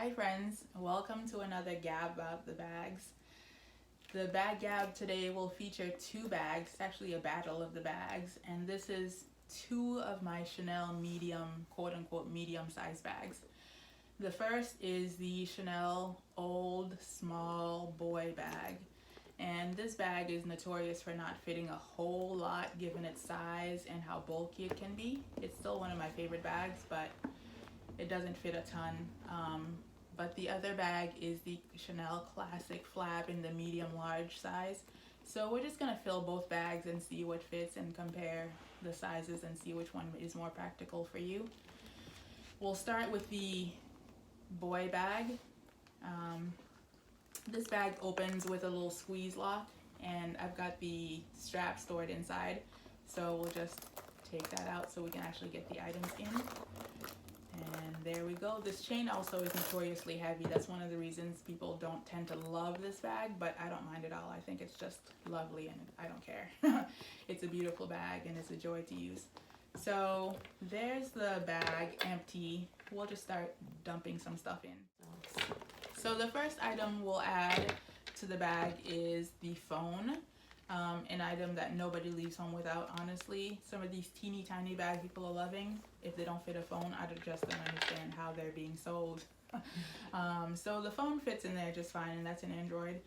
Hi friends, welcome to another Gab about the bags. The bag gab today will feature two bags. It's actually a battle of the bags, and this is two of my Chanel medium, quote unquote medium size bags. The first is the Chanel Old Small Boy bag. And this bag is notorious for not fitting a whole lot given its size and how bulky it can be. It's still one of my favorite bags, but it doesn't fit a ton. But the other bag is the Chanel Classic Flap in the medium large size. So we're just gonna fill both bags and see what fits and compare the sizes and see which one is more practical for you. We'll start with the boy bag. This bag opens with a little squeeze lock, and I've got the strap stored inside. So we'll just take that out so we can actually get the items in. And there we go. This chain also is notoriously heavy. That's one of the reasons people don't tend to love this bag, but I don't mind at all. I think it's just lovely and I don't care. It's a beautiful bag and it's a joy to use. So there's the bag empty. We'll just start dumping some stuff in. So the first item we'll add to the bag is the phone. An item that nobody leaves home without, honestly. Some of these teeny tiny bags people are loving. If they don't fit a phone, I just don't understand how they're being sold. So the phone fits in there just fine, and that's an Android.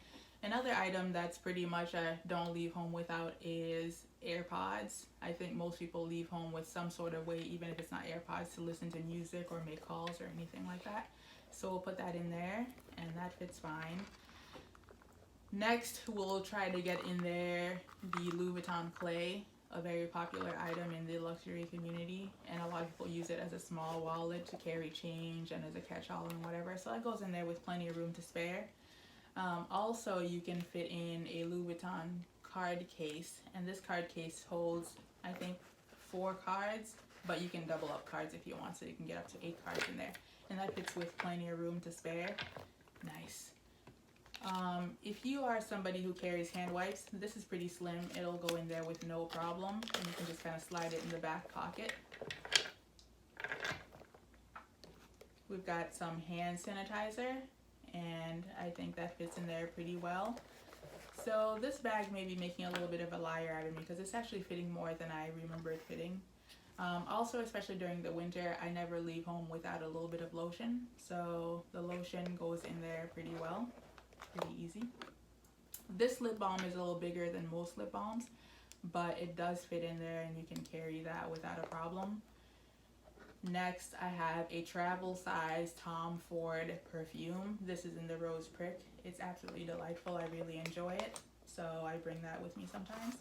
Another item that's pretty much a don't leave home without is AirPods. I think most people leave home with some sort of way, even if it's not AirPods, to listen to music or make calls or anything like that. So we'll put that in there, and that fits fine. Next, we'll try to get in there the Louis Vuitton Clay, a very popular item in the luxury community, and a lot of people use it as a small wallet to carry change and as a catch-all and whatever. So that goes in there with plenty of room to spare. Also, you can fit in a Louis Vuitton card case, and this card case holds, I think, 4 cards, but you can double up cards if you want, so you can get up to 8 cards in there, and that fits with plenty of room to spare. Nice. If you are somebody who carries hand wipes, this is pretty slim. It'll go in there with no problem, and you can just kind of slide it in the back pocket. We've got some hand sanitizer, and I think that fits in there pretty well. So this bag may be making a little bit of a liar out of me because it's actually fitting more than I remember it fitting. Also, especially during the winter, I never leave home without a little bit of lotion. So the lotion goes in there pretty well. Pretty easy. This lip balm is a little bigger than most lip balms, but it does fit in there and you can carry that without a problem. Next, I have a travel size Tom Ford perfume. This is in the Rose Prick. It's absolutely delightful. I really enjoy it, so I bring that with me sometimes.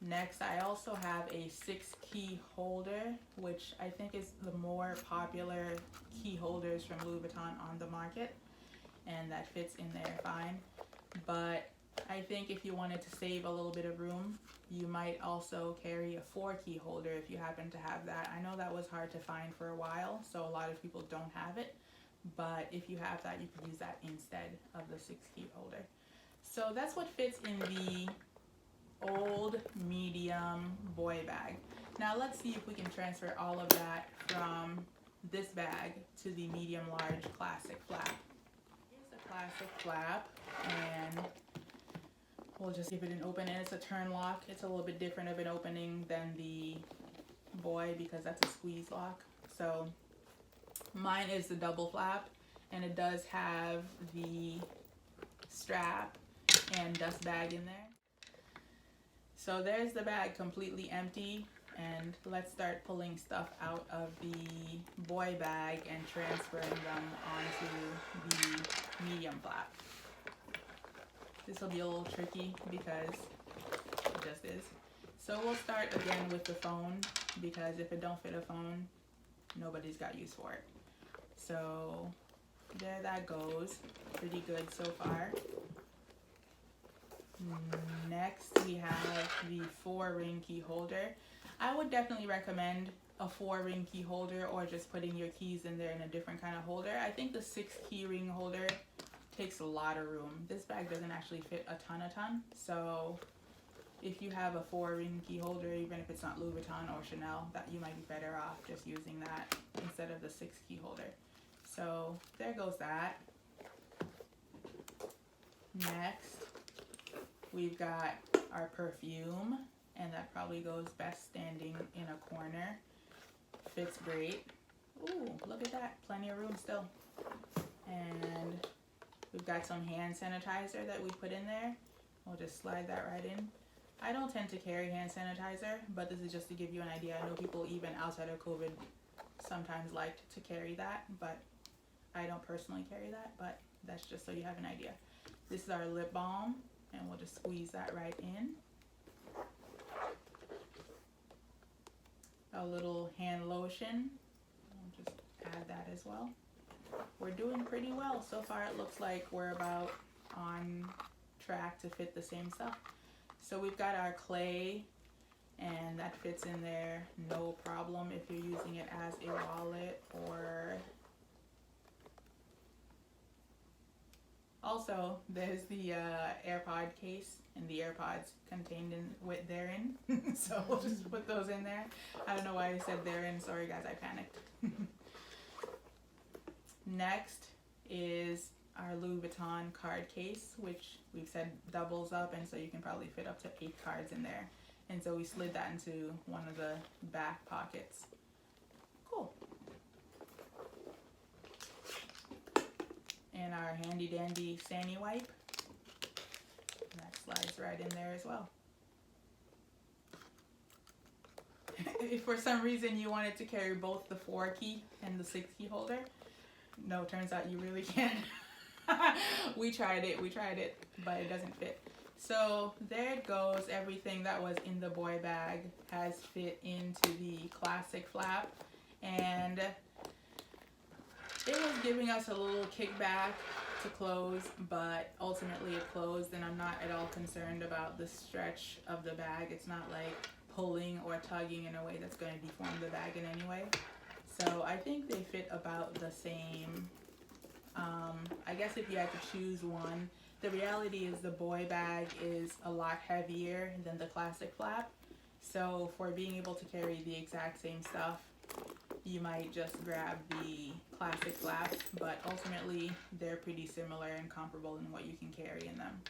Next, I also have a 6-key holder, which I think is the more popular key holders from Louis Vuitton on the market, and that fits in there fine. But I think if you wanted to save a little bit of room, you might also carry a 4-key holder if you happen to have that. I know that was hard to find for a while, so a lot of people don't have it, but if you have that, you can use that instead of the 6-key holder. So that's what fits in the old medium boy bag. Now let's see if we can transfer all of that from this bag to the medium large classic flap. Classic flap, and we'll just give it an open, and it's a turn lock. It's a little bit different of an opening than the boy because that's a squeeze lock. So mine is the double flap, and it does have the strap and dust bag in there. So there's the bag completely empty, and let's start pulling stuff out of the boy bag and transferring them onto the medium flap. This will be a little tricky because it just is. So we'll start again with the phone, because if it don't fit a phone, nobody's got use for it. So there that goes. Pretty good so far. Next, we have the 4-ring key holder. I would definitely recommend a 4-ring key holder, or just putting your keys in there in a different kind of holder. I think the 6-key ring holder takes a lot of room. This bag doesn't actually fit a ton, so if you have a 4-ring key holder, even if it's not Louis Vuitton or Chanel, that you might be better off just using that instead of the 6-key holder. So there goes that. Next, we've got our perfume, and that probably goes best standing in a corner. Fits great. Ooh, look at that, plenty of room still. And we've got some hand sanitizer that we put in there. We'll just slide that right in. I don't tend to carry hand sanitizer, but this is just to give you an idea. I know people even outside of COVID sometimes liked to carry that, but I don't personally carry that, but that's just so you have an idea. This is our lip balm, and we'll just squeeze that right in. A little hand lotion, we'll just add that as well. We're doing pretty well. So far it looks like we're about on track to fit the same stuff. So we've got our clay, and that fits in there no problem if you're using it as a wallet or... Also, there's the AirPod case and the AirPods contained therein. So we'll just put those in there. I don't know why I said therein. Sorry guys, I panicked. Next is our Louis Vuitton card case, which we've said doubles up, and so you can probably fit up to 8 cards in there. And so we slid that into one of the back pockets. Cool. And our handy dandy Sani wipe. That slides right in there as well. If for some reason you wanted to carry both the 4 key and the 6 key holder, no, turns out you really can't. we tried it, but it doesn't fit. So there it goes. Everything that was in the boy bag has fit into the classic flap, and it was giving us a little kickback to close, but ultimately it closed, and I'm not at all concerned about the stretch of the bag. It's not like pulling or tugging in a way that's going to deform the bag in any way. So I think they fit about the same. I guess if you had to choose one, the reality is the boy bag is a lot heavier than the classic flap. So for being able to carry the exact same stuff, you might just grab the classic flap, but ultimately they're pretty similar and comparable in what you can carry in them.